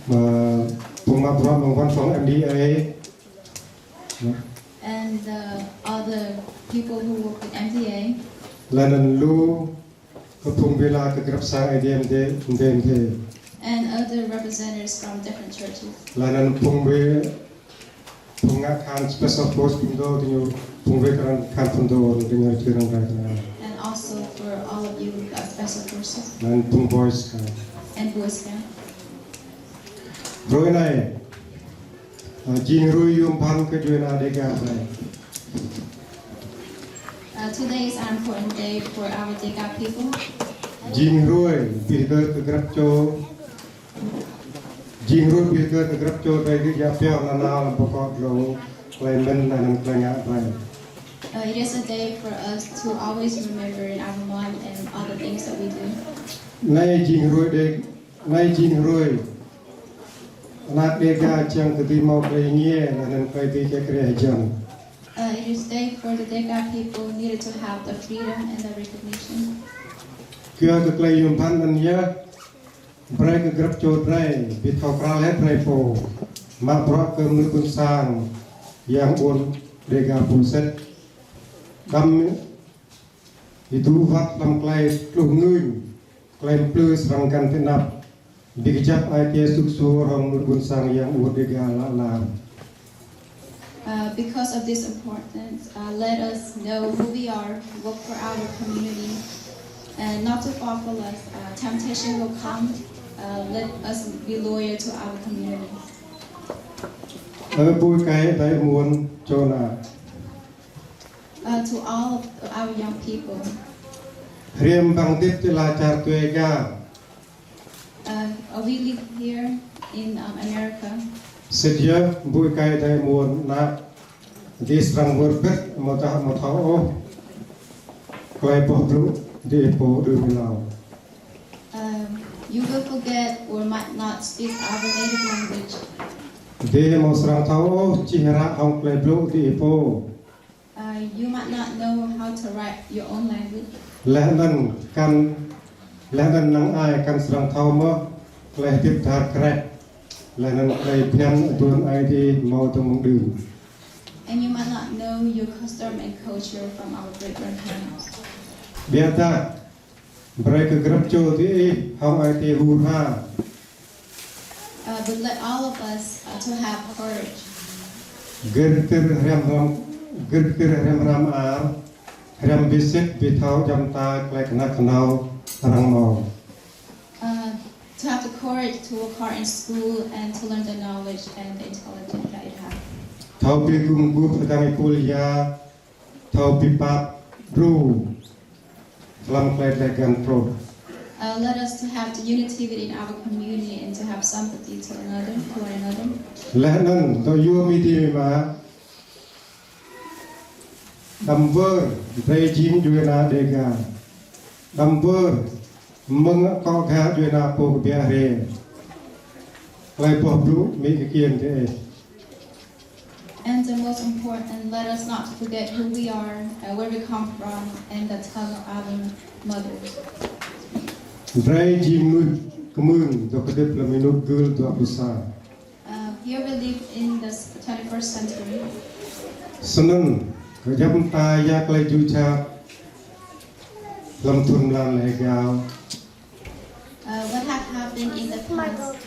Pung ma bro mong one from MDA. And other people who work with MTA. Lanan lu Pung vela ke grab sang IDMD. And other representatives from different churches. Lanan Pung ve Pung kan special force pindo tinyo Pung ve kan pindo tinyo tirang rai. And also for all of you special forces. Lan Pung boys kan. And Boy Scout. Rồi này, Jing Rui Yum Pan ke Juena Đega này. Today is an important day for our Đega people. Jing Rui Birger ke Grab Cho. Jing Rui Birger ke Grab Cho đây cái gia phèo là nào bokot lo claimant là nằm claim ngã này. It is a day for us to always remember in our mind and all the things that we do. Nay Jing Rui đây, nay Jing Rui. Nát Đega chẳng cái tim mau cái nghe là nằm cái tí cái jam. It is a day for the Đega people needed to have the freedom and the recognition. Kia ke claim Yum Pan man ya. Brai ke Grab Cho brai, bit kau kral het brai po. Mak bro ke mui kun sang yang un Đega puset. Dam itu vat lam klai kluh nguy, klai plus rangkan tenap. Dikejap IT suksu orang mui sang yang un Đega la. Because of this importance, let us know who we are, work for our community, and not to fall for us. Temptation will come. Let us be loyal to our community. Bui cái đại muôn cho na. To all of our young people. Hiam bang tip tila char Đega. We live here in America. Sedia bui cái đại muôn na. Di serang berbet mata o. Klai poh bru di po du milau. You will forget or might not speak our native language. Di mau serang o cihara hong klai bru di po. You might not know how to write your own language. Lehnan nang ai kan serang mo klai tip tar krek. Lehnan klai pian tuan ai di mau temung du. And you might not know your custom and culture from our great-grandparents. Biarta brai ke Grab Cho di hong ai di hurha. But let all of us to have courage. Gertir rem ram ar rem bisit bitau jam ta klai kena kenal rang mau. To have the courage to work hard in school and to learn the knowledge and the intelligence that you have. Thau pi gung gu pertami kuliah, thau pi pap ru, lam klai legan pro. Let us to have the unity within our community and to have sympathy to one another. Lehnan do yu mi di ma. Damver Beijing Juena Đega. Damver meng ko kha Juena po bia re. Klai po bru mi ke kien te. And the most important, let us not forget who we are, where we come from, and the tongue of our mothers. Beijing nu kemun do kedep la minut gul do besar. Here we live in the 21st century. Seneng kejam ta ya klai ju cha lam thun lan le gao. What have happened in the past?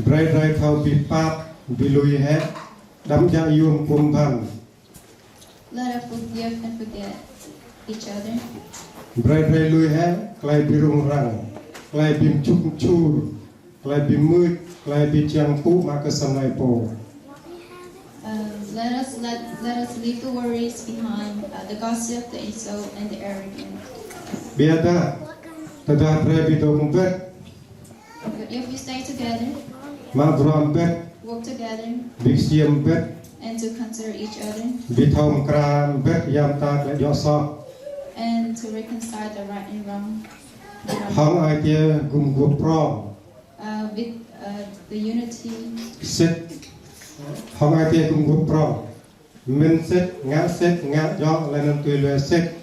Brai thau pi pap bi lui he dam ja yum pum ban. Let us forgive and forget each other. Brai lui he klai bi rung rang, klai bim chuk chur, klai bi mut, klai bi chiang pu ma ke samai po. Let us leave the worries behind, the gossip, the insult, and the arrogance. Biada tada brai bi dong bet, If we stay together, ma bram bet, work together, bi siam bet, and to consider each other, bi thom kran bet yam ta le yo so. and to reconcile the right and wrong, Hong ai tia gum gu pro. with the unity. Sit hong ai tia gum gu pro. Min sit ngã yo le nan tui le sit.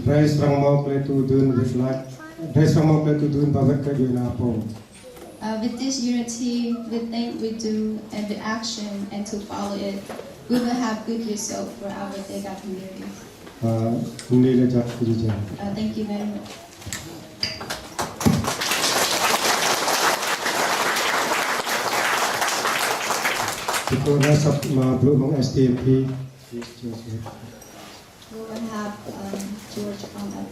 Dres rang mo kle tu dun with like. Dres rang mo kle tu dun ba vet ka Juena po. With this unity, with things we do and the action and to follow it, we will have good result for our Đega community. នេះលេចគឺចា Thank you very much. ពីព្រោះណាសពមកព្រោះមក STP We will have George on us.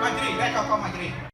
Majri, kau majri.